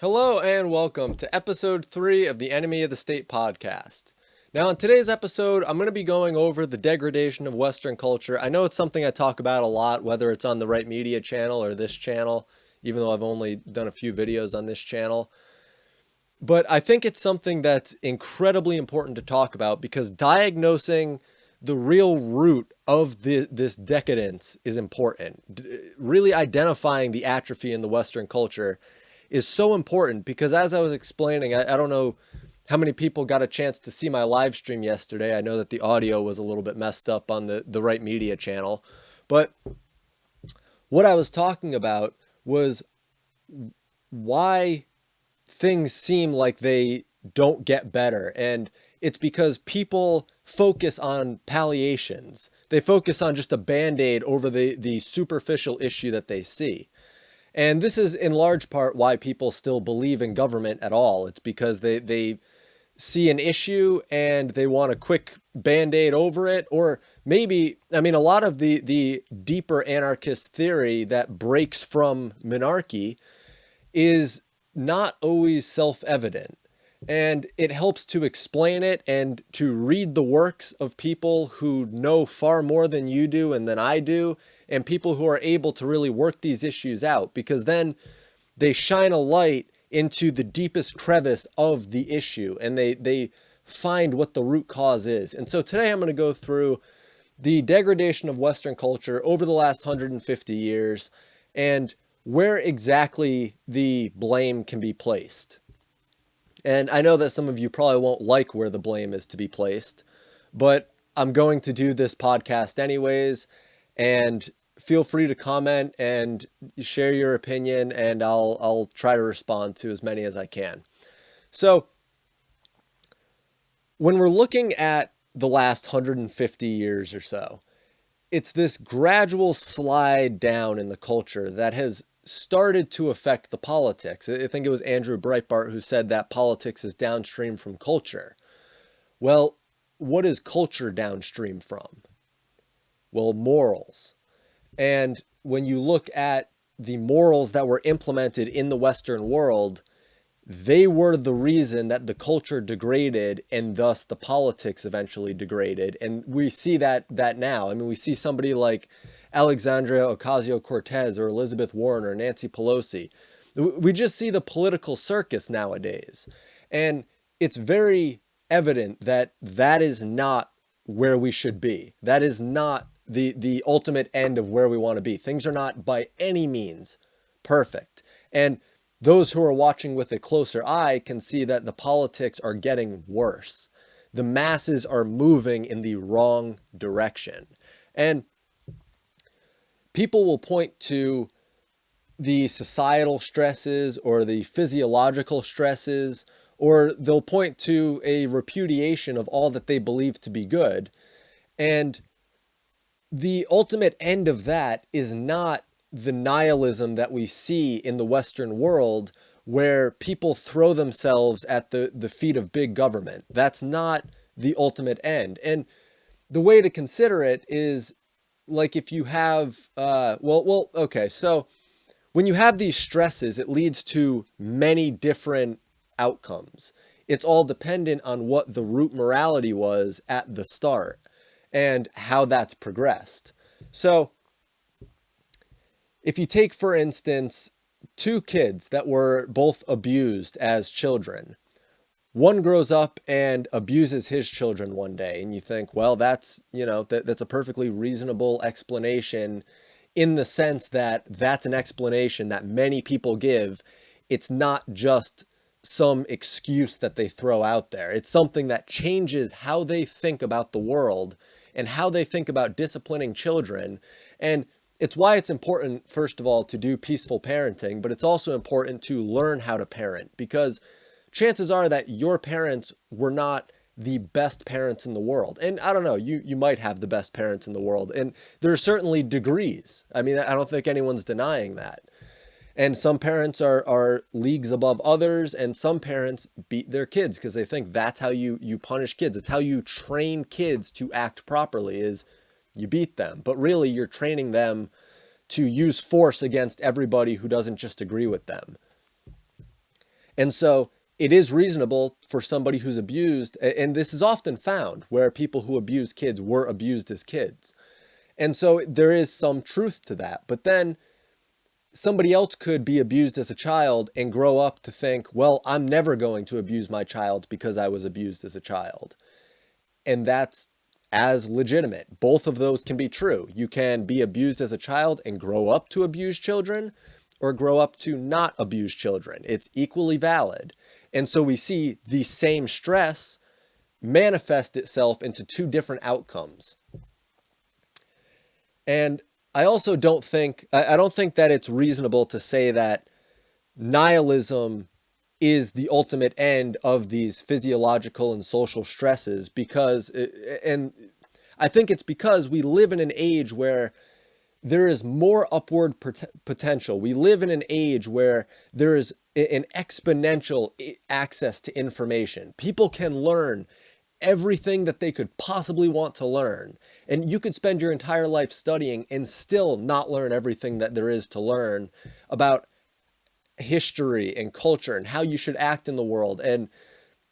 Hello and welcome to episode 3 of the Enemy of the State podcast. Now in today's episode, I'm going to be going over the degradation of Western culture. I know it's something I talk about a lot, whether it's on the Right Media channel or this channel, even though I've only done a few videos on this channel. But I think it's something that's incredibly important to talk about because diagnosing the real root of this decadence is important. Really identifying the atrophy in the Western culture is so important because, as I was explaining, I don't know how many people got a chance to see my live stream yesterday. I know that the audio was a little bit messed up on the Right Media channel, but what I was talking about was why things seem like they don't get better. And it's because people focus on palliations. They focus on just a band-aid over the superficial issue that they see. And this is in large part why people still believe in government at all. It's because they see an issue and they want a quick band-aid over it. Or maybe, a lot of the deeper anarchist theory that breaks from monarchy is not always self-evident. And it helps to explain it and to read the works of people who know far more than you do and than I do, and people who are able to really work these issues out, because then they shine a light into the deepest crevice of the issue and they find what the root cause is. And so today I'm going to go through the degradation of Western culture over the last 150 years and where exactly the blame can be placed. And I know that some of you probably won't like where the blame is to be placed, but I'm going to do this podcast anyways, and feel free to comment and share your opinion, and I'll try to respond to as many as I can. So when we're looking at the last 150 years or so, it's this gradual slide down in the culture that has started to affect the politics. I think it was Andrew Breitbart who said that politics is downstream from culture. Well, what is culture downstream from? Well, morals. And when you look at the morals that were implemented in the Western world, they were the reason that the culture degraded and thus the politics eventually degraded. And we see that now. We see somebody like Alexandria Ocasio-Cortez or Elizabeth Warren or Nancy Pelosi. We just see the political circus nowadays. And it's very evident that that is not where we should be. That is not the ultimate end of where we want to be. Things are not by any means perfect. And those who are watching with a closer eye can see that the politics are getting worse. The masses are moving in the wrong direction. And people will point to the societal stresses or the physiological stresses, or they'll point to a repudiation of all that they believe to be good. And the ultimate end of that is not the nihilism that we see in the Western world, where people throw themselves at the feet of big government. That's not the ultimate end. And the way to consider it is like if you have, okay, so when you have these stresses, it leads to many different outcomes. It's all dependent on what the root morality was at the start and how that's progressed. So if you take, for instance, two kids that were both abused as children, one grows up and abuses his children one day, and you think, well, that's a perfectly reasonable explanation in the sense that that's an explanation that many people give. It's not just some excuse that they throw out there. It's something that changes how they think about the world and how they think about disciplining children. And it's why it's important, first of all, to do peaceful parenting, but it's also important to learn how to parent, because chances are that your parents were not the best parents in the world. And I don't know, you might have the best parents in the world. And there are certainly degrees. I don't think anyone's denying that. And some parents are leagues above others, and some parents beat their kids because they think that's how you punish kids. It's how you train kids to act properly, is you beat them. But really, you're training them to use force against everybody who doesn't just agree with them. And so it is reasonable for somebody who's abused, and this is often found where people who abuse kids were abused as kids. And so there is some truth to that. But then somebody else could be abused as a child and grow up to think, well, I'm never going to abuse my child because I was abused as a child. And that's as legitimate. Both of those can be true. You can be abused as a child and grow up to abuse children, or grow up to not abuse children. It's equally valid. And so we see the same stress manifest itself into two different outcomes. And I also don't think that it's reasonable to say that nihilism is the ultimate end of these physiological and social stresses, because, and I think it's because we live in an age where there is more upward potential. We live in an age where there is an exponential access to information. People can learn everything that they could possibly want to learn. And you could spend your entire life studying and still not learn everything that there is to learn about history and culture and how you should act in the world, and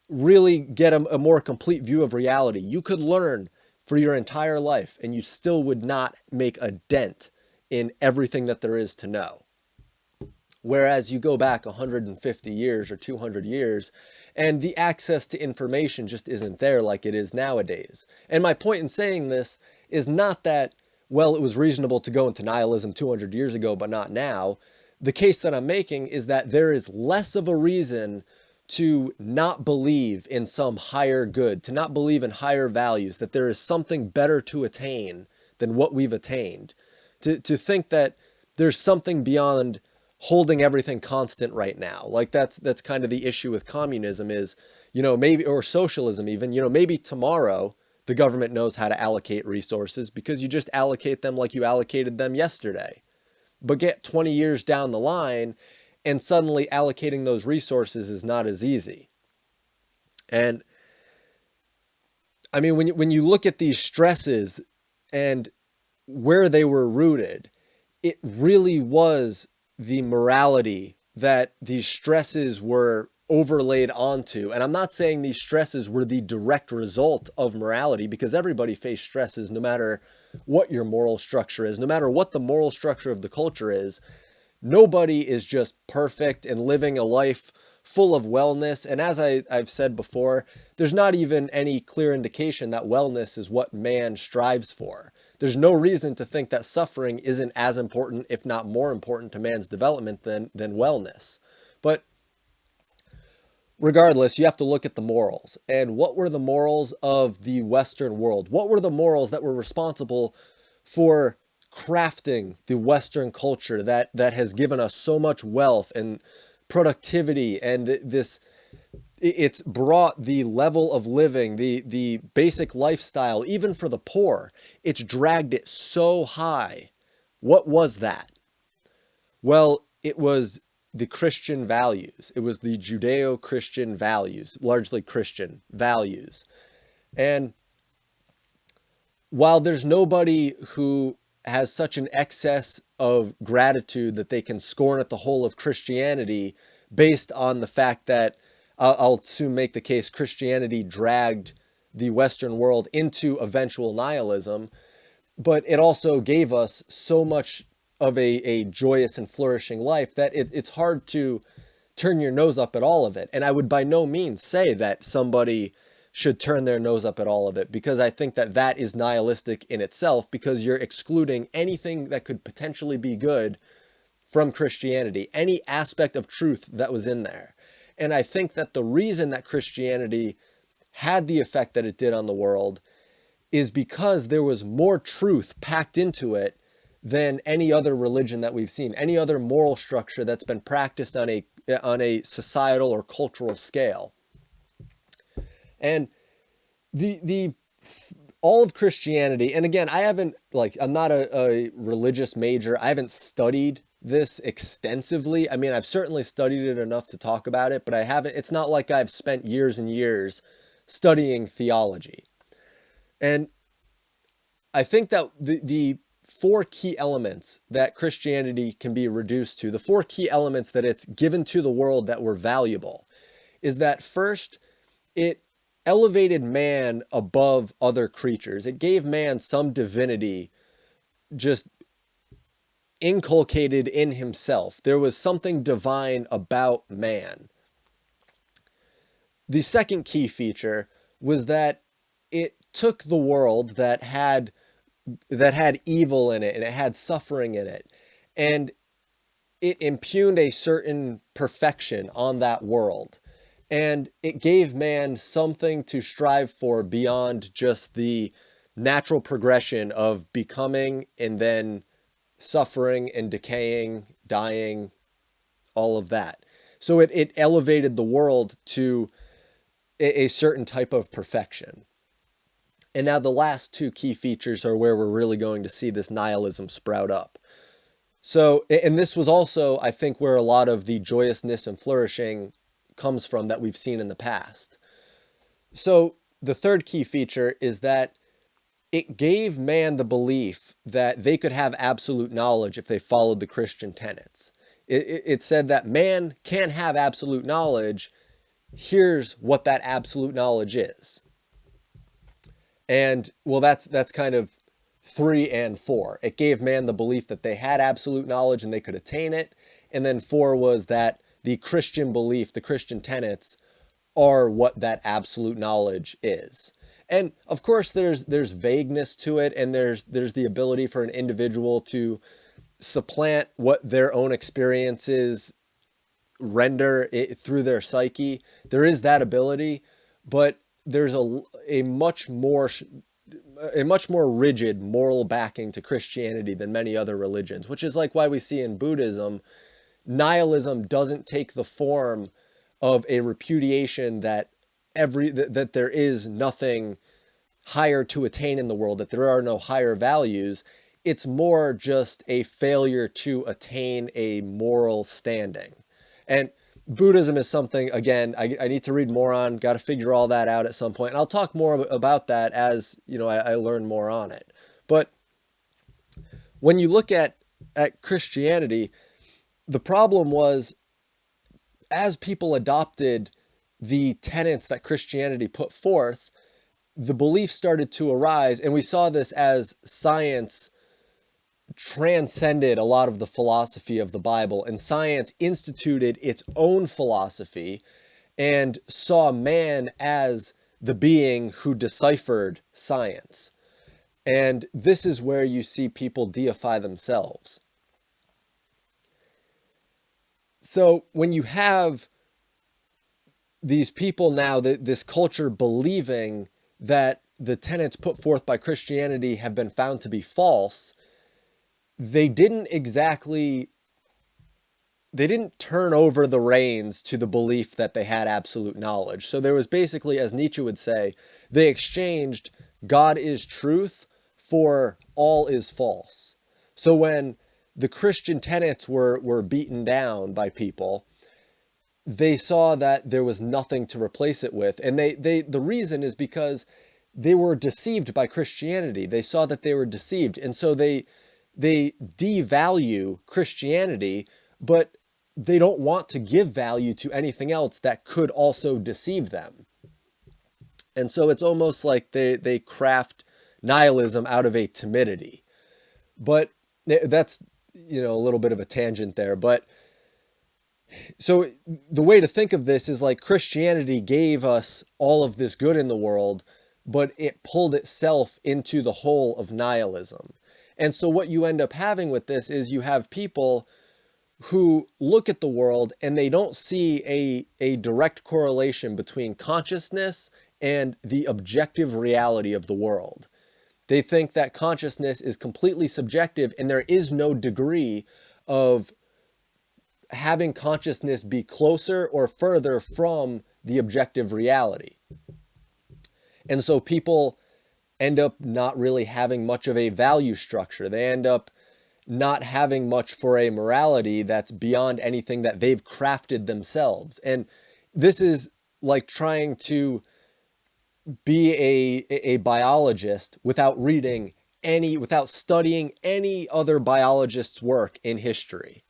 really get a more complete view of reality. You could learn for your entire life and you still would not make a dent in everything that there is to know. Whereas you go back 150 years or 200 years and the access to information just isn't there like it is nowadays. And my point in saying this is not that, well, it was reasonable to go into nihilism 200 years ago, but not now. The case that I'm making is that there is less of a reason to not believe in some higher good, to not believe in higher values, that there is something better to attain than what we've attained. To think that there's something beyond holding everything constant right now. Like that's kind of the issue with communism is, maybe, or socialism even, maybe tomorrow the government knows how to allocate resources because you just allocate them like you allocated them yesterday. But get 20 years down the line and suddenly allocating those resources is not as easy. And I mean, when you look at these stresses and where they were rooted, it really was the morality that these stresses were overlaid onto. And I'm not saying these stresses were the direct result of morality, because everybody faced stresses no matter what your moral structure is, no matter what the moral structure of the culture is. Nobody is just perfect and living a life full of wellness. And as I've said before, there's not even any clear indication that wellness is what man strives for. There's no reason to think that suffering isn't as important, if not more important, to man's development than wellness. But regardless, you have to look at the morals. And what were the morals of the Western world? What were the morals that were responsible for crafting the Western culture that has given us so much wealth and productivity, and it's brought the level of living, the basic lifestyle, even for the poor, it's dragged it so high. What was that? Well, it was the Christian values. It was the Judeo-Christian values, largely Christian values. And while there's nobody who has such an excess of gratitude that they can scorn at the whole of Christianity based on the fact that, I'll soon make the case, Christianity dragged the Western world into eventual nihilism, but it also gave us so much of a joyous and flourishing life that it's hard to turn your nose up at all of it. And I would by no means say that somebody should turn their nose up at all of it, because I think that is nihilistic in itself, because you're excluding anything that could potentially be good from Christianity, any aspect of truth that was in there. And I think that the reason that Christianity had the effect that it did on the world is because there was more truth packed into it than any other religion that we've seen, any other moral structure that's been practiced on a societal or cultural scale. And all of Christianity, and again, I'm not a religious major. I haven't studied this extensively. I mean, I've certainly studied it enough to talk about it, but it's not like I've spent years and years studying theology. And I think that the four key elements that Christianity can be reduced to, the four key elements that it's given to the world that were valuable, is that first, it elevated man above other creatures. It gave man some divinity just inculcated in himself. There was something divine about man. The second key feature was that it took the world that had evil in it and it had suffering in it, and it impugned a certain perfection on that world. And it gave man something to strive for beyond just the natural progression of becoming and then suffering and decaying, dying, all of that. So it elevated the world to a certain type of perfection. And now the last two key features are where we're really going to see this nihilism sprout up. So, and this was also, I think, where a lot of the joyousness and flourishing comes from that we've seen in the past. So the third key feature is that it gave man the belief that they could have absolute knowledge if they followed the Christian tenets. It said that man can have absolute knowledge. Here's what that absolute knowledge is. And well, that's kind of 3 and 4. It gave man the belief that they had absolute knowledge and they could attain it. And then 4 was that the Christian belief, the Christian tenets, are what that absolute knowledge is. And of course, there's vagueness to it, and there's the ability for an individual to supplant what their own experiences render it through their psyche. There is that ability, but there's a much more rigid moral backing to Christianity than many other religions, which is like why we see in Buddhism, nihilism doesn't take the form of a repudiation that there is nothing higher to attain in the world, that there are no higher values. It's more just a failure to attain a moral standing. And Buddhism is something, again, I need to read more on, got to figure all that out at some point. And I'll talk more about that as, I learn more on it. But when you look at Christianity, the problem was, as people adopted the tenets that Christianity put forth, the belief started to arise, and we saw this as science transcended a lot of the philosophy of the Bible, and science instituted its own philosophy and saw man as the being who deciphered science. And this is where you see people deify themselves. So when you have these people now, this culture believing that the tenets put forth by Christianity have been found to be false, they didn't turn over the reins to the belief that they had absolute knowledge. So there was basically, as Nietzsche would say, they exchanged God is truth for all is false. So when the Christian tenets were beaten down by people, they saw that there was nothing to replace it with. And the reason is because they were deceived by Christianity. They saw that they were deceived. And so they devalue Christianity, but they don't want to give value to anything else that could also deceive them. And so it's almost like they craft nihilism out of a timidity. But that's, a little bit of a tangent there. But so the way to think of this is like Christianity gave us all of this good in the world, but it pulled itself into the hole of nihilism. And so what you end up having with this is you have people who look at the world and they don't see a direct correlation between consciousness and the objective reality of the world. They think that consciousness is completely subjective and there is no degree of having consciousness be closer or further from the objective reality. And so people end up not really having much of a value structure. They end up not having much for a morality that's beyond anything that they've crafted themselves. And this is like trying to be a biologist without reading without studying any other biologist's work in history.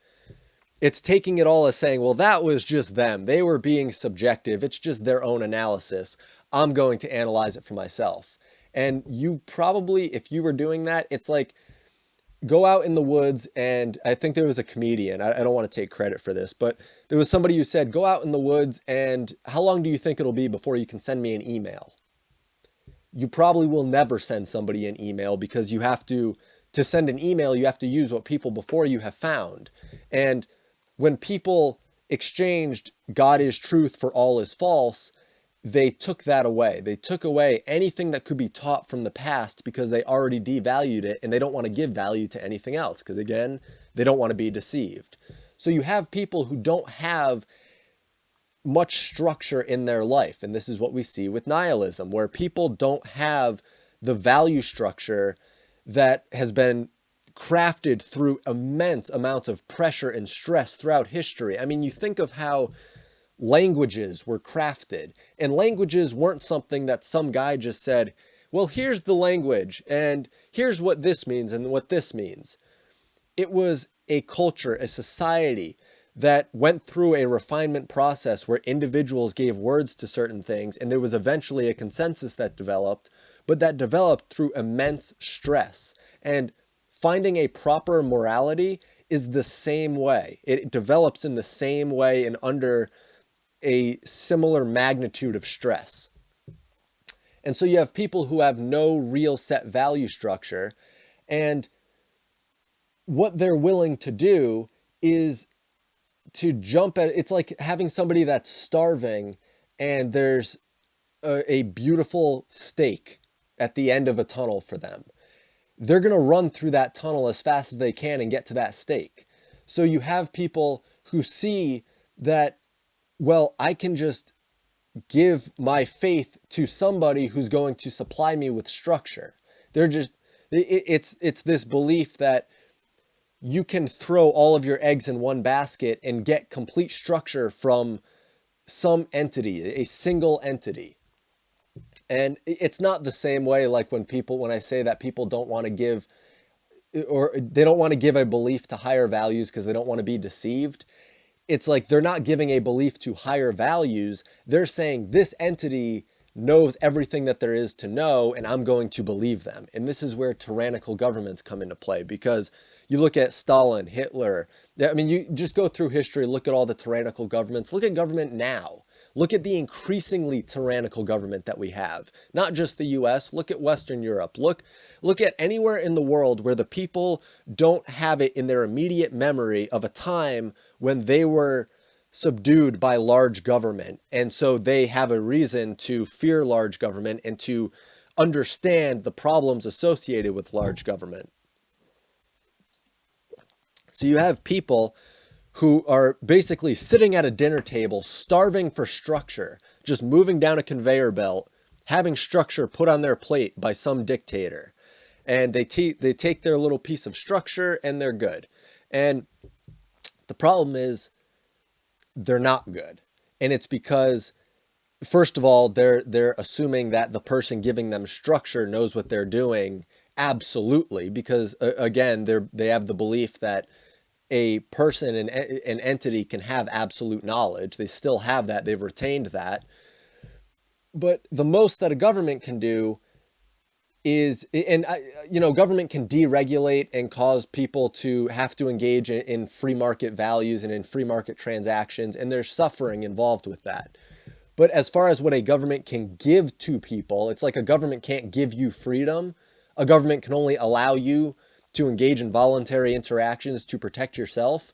It's taking it all as saying, well, that was just them. They were being subjective. It's just their own analysis. I'm going to analyze it for myself. And you probably, if you were doing that, it's like, go out in the woods, and I think there was a comedian, I don't want to take credit for this, but there was somebody who said, go out in the woods, and how long do you think it'll be before you can send me an email? You probably will never send somebody an email, because you have to send an email, you have to use what people before you have found. And when people exchanged God is truth for all is false, they took that away. They took away anything that could be taught from the past, because they already devalued it, and they don't want to give value to anything else, because again, they don't want to be deceived. So you have people who don't have much structure in their life, and this is what we see with nihilism, where people don't have the value structure that has been crafted through immense amounts of pressure and stress throughout history. I mean, you think of how languages were crafted, and languages weren't something that some guy just said, well, here's the language, and here's what this means and what this means. It was a culture, a society that went through a refinement process where individuals gave words to certain things, and there was eventually a consensus that developed, but that developed through immense stress. And finding a proper morality is the same way. It develops in the same way and under a similar magnitude of stress. And so you have people who have no real set value structure, and what they're willing to do is to jump at, it's like having somebody that's starving and there's a beautiful steak at the end of a tunnel for them. They're going to run through that tunnel as fast as they can and get to that steak. So you have people who see that, well, I can just give my faith to somebody who's going to supply me with structure. It's this belief that you can throw all of your eggs in one basket and get complete structure from some entity, a single entity. And it's not the same way like when I say that people don't want to give, or they don't want to give a belief to higher values because they don't want to be deceived. It's like they're not giving a belief to higher values. They're saying this entity knows everything that there is to know, and I'm going to believe them. And this is where tyrannical governments come into play, because you look at Stalin, Hitler. I mean, you just go through history, look at all the tyrannical governments. Look at government now. Look at the increasingly tyrannical government that we have. Not just the US, look at Western Europe. Look at anywhere in the world where the people don't have it in their immediate memory of a time when they were subdued by large government. And so they have a reason to fear large government and to understand the problems associated with large government. So you have people who are basically sitting at a dinner table, starving for structure, just moving down a conveyor belt, having structure put on their plate by some dictator. And they take their little piece of structure and they're good. And the problem is they're not good. And it's because, first of all, they're assuming that the person giving them structure knows what they're doing. Absolutely. Because again, they have the belief that a person, an entity can have absolute knowledge. They still have that. They've retained that. But the most that a government can do is, and government can deregulate and cause people to have to engage in free market values and in free market transactions, and there's suffering involved with that. But as far as what a government can give to people, it's like a government can't give you freedom. A government can only allow you to engage in voluntary interactions to protect yourself.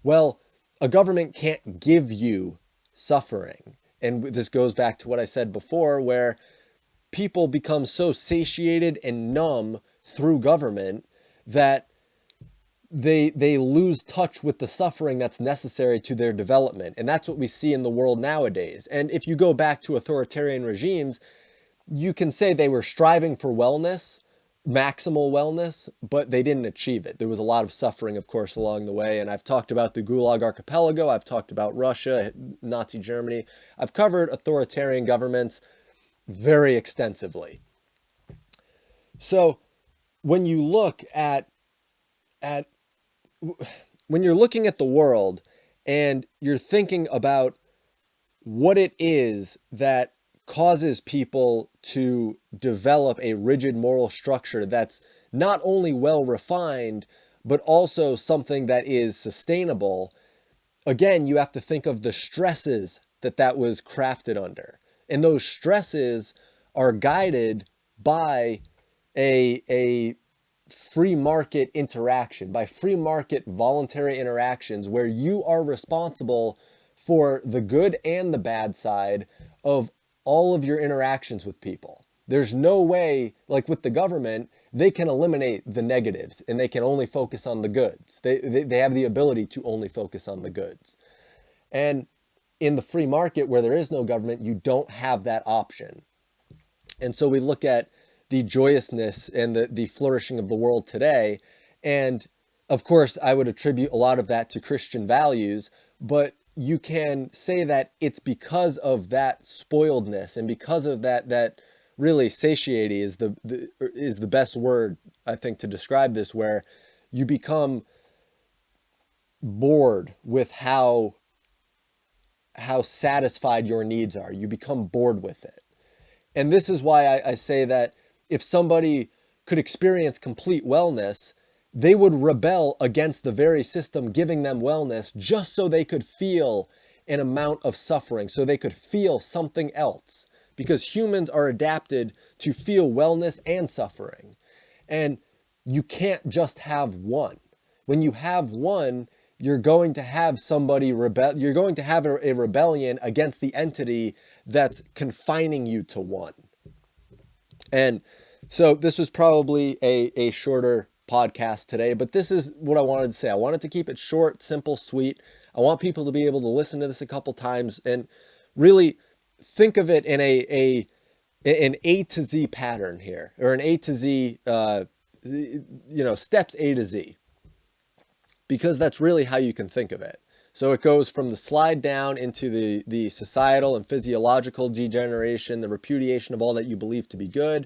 Well, a government can't give you suffering. And this goes back to what I said before, where people become so satiated and numb through government that they lose touch with the suffering that's necessary to their development. And that's what we see in the world nowadays. And if you go back to authoritarian regimes, you can say they were striving for wellness, maximal wellness, but they didn't achieve it. There was a lot of suffering, of course, along the way. And I've talked about the Gulag Archipelago. I've talked about Russia, Nazi Germany. I've covered authoritarian governments very extensively. So when you look at when you're looking at the world and you're thinking about what it is that causes people to develop a rigid moral structure that's not only well refined, but also something that is sustainable, again, you have to think of the stresses that that was crafted under. And those stresses are guided by a free market interaction, by free market voluntary interactions where you are responsible for the good and the bad side of all of your interactions with people. There's no way, like with the government, they can eliminate the negatives and they can only focus on the goods. They have the ability to only focus on the goods. And in the free market where there is no government, you don't have that option. And so we look at the joyousness and the flourishing of the world today. And of course, I would attribute a lot of that to Christian values, but you can say that it's because of that spoiledness and because of that really satiety is the best word, I think, to describe this, where you become bored with how satisfied your needs are. You become bored with it. And this is why I say that if somebody could experience complete wellness, they would rebel against the very system giving them wellness just so they could feel an amount of suffering, so they could feel something else. Because humans are adapted to feel wellness and suffering. And you can't just have one. When you have one, you're going to have somebody rebel. You're going to have a rebellion against the entity that's confining you to one. And so this was probably a shorter podcast today, but this is what I wanted to say. I wanted to keep it short, simple, sweet. I want people to be able to listen to this a couple times and really think of it in an A to Z pattern here, or an A to Z, steps A to Z, because that's really how you can think of it. So it goes from the slide down into the societal and physiological degeneration, the repudiation of all that you believe to be good,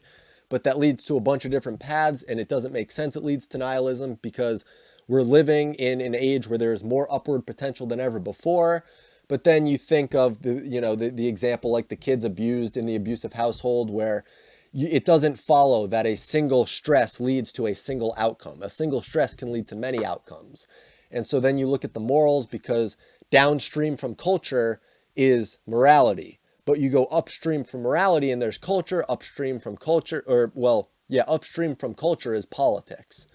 but that leads to a bunch of different paths, and it doesn't make sense. It leads to nihilism because we're living in an age where there's more upward potential than ever before. But then you think of the example like the kids abused in the abusive household, where it doesn't follow that a single stress leads to a single outcome. A single stress can lead to many outcomes. And so then you look at the morals, because downstream from culture is morality. But you go upstream from morality and there's culture, upstream from culture, upstream from culture is politics.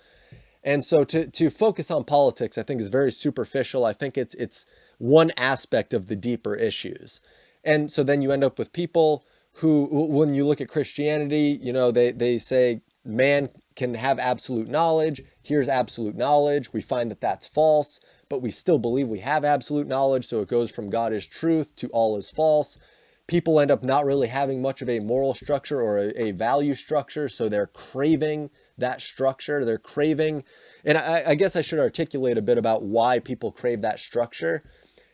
And so to focus on politics, I think, is very superficial. I think it's one aspect of the deeper issues. And so then you end up with people who, when you look at Christianity, they say man can have absolute knowledge. Here's absolute knowledge. We find that that's false, but we still believe we have absolute knowledge. So it goes from God is truth to all is false. People end up not really having much of a moral structure or a value structure. So they're craving that structure. They're craving, and I guess I should articulate a bit about why people crave that structure.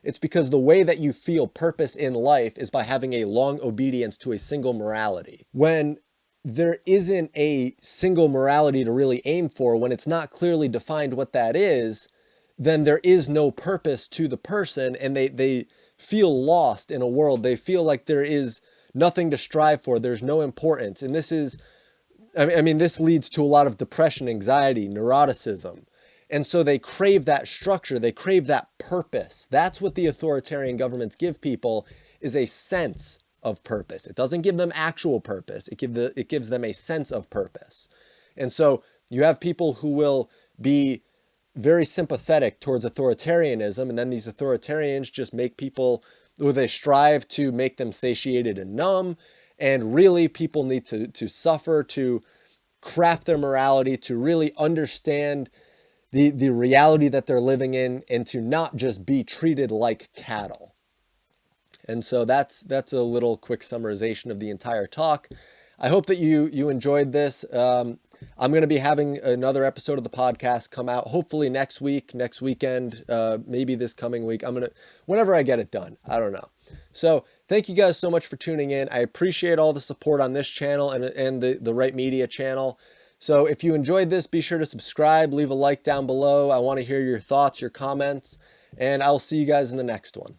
It's because the way that you feel purpose in life is by having a long obedience to a single morality. When there isn't a single morality to really aim for, when it's not clearly defined what that is, then there is no purpose to the person, and they feel lost in a world. They feel like there is nothing to strive for. There's no importance. And this leads to a lot of depression, anxiety, neuroticism. And so they crave that structure. They crave that purpose. That's what the authoritarian governments give people, is a sense of purpose. It doesn't give them actual purpose. It gives them a sense of purpose. And so you have people who will be very sympathetic towards authoritarianism, and then these authoritarians just make people, or they strive to make them satiated and numb. And really, people need to suffer to craft their morality, to really understand the reality that they're living in, and to not just be treated like cattle. And so that's a little quick summarization of the entire talk. I hope that you enjoyed this. I'm going to be having another episode of the podcast come out hopefully next weekend, maybe this coming week. Whenever I get it done, I don't know. So thank you guys so much for tuning in. I appreciate all the support on this channel and the Right Media channel. So if you enjoyed this, be sure to subscribe, leave a like down below. I want to hear your thoughts, your comments, and I'll see you guys in the next one.